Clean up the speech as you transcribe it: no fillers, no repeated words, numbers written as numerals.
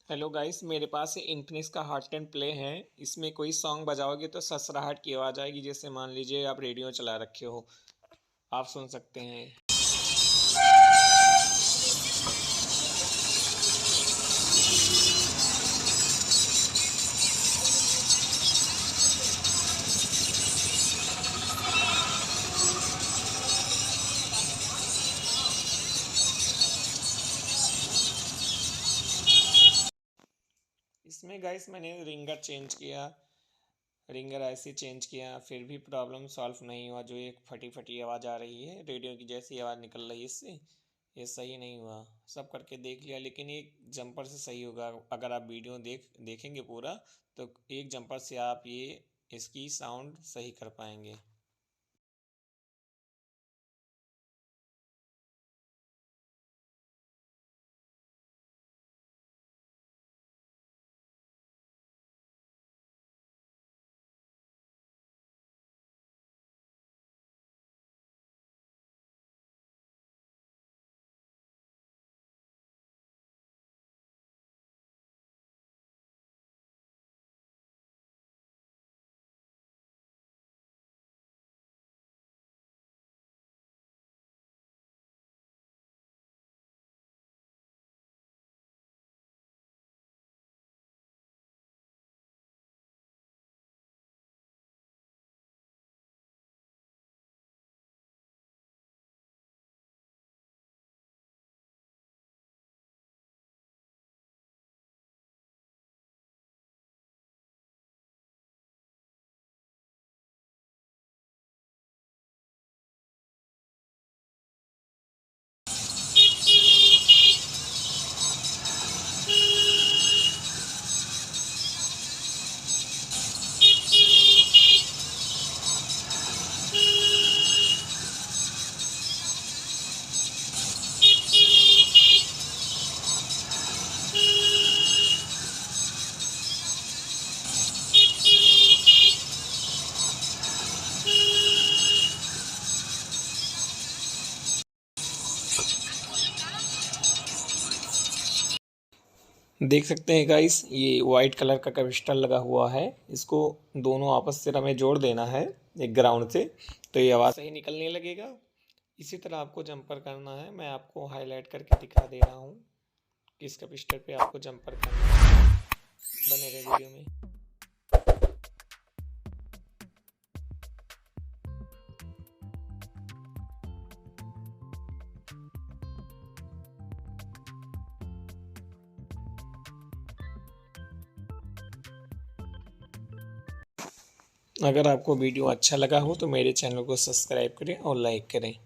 Hello guys, मेरे पास Infinix का hot 10 play है। इसमें कोई सॉन्ग बजाओगे तो ससराहट की आवाज़ आएगी। जैसे मान लीजिए आप रेडियो चला रखे हो, आप सुन सकते हैं। इसमें गाइस मैंने रिंगर चेंज किया, रिंगर ऐसे चेंज किया, फिर भी प्रॉब्लम सॉल्व नहीं हुआ। जो एक फटी फटी आवाज़ आ रही है, रेडियो की जैसी आवाज़ निकल रही है इससे, ये सही नहीं हुआ। सब करके देख लिया, लेकिन एक जंपर से सही होगा। अगर आप वीडियो देखेंगे पूरा, तो एक जंपर से आप ये इसकी साउंड सही कर पाएंगे। देख सकते हैं गाइस, ये वाइट कलर का क्रिस्टल लगा हुआ है। इसको दोनों आपस से हमें जोड़ देना है एक ग्राउंड से, तो ये आवाज़ सही निकलने लगेगा। इसी तरह आपको जंपर करना है। मैं आपको हाईलाइट करके दिखा दे रहा हूँ किस कैपेसिटर पे आपको जंपर करना है। बने रहे वीडियो में। अगर आपको वीडियो अच्छा लगा हो तो मेरे चैनल को सब्सक्राइब करें और लाइक करें।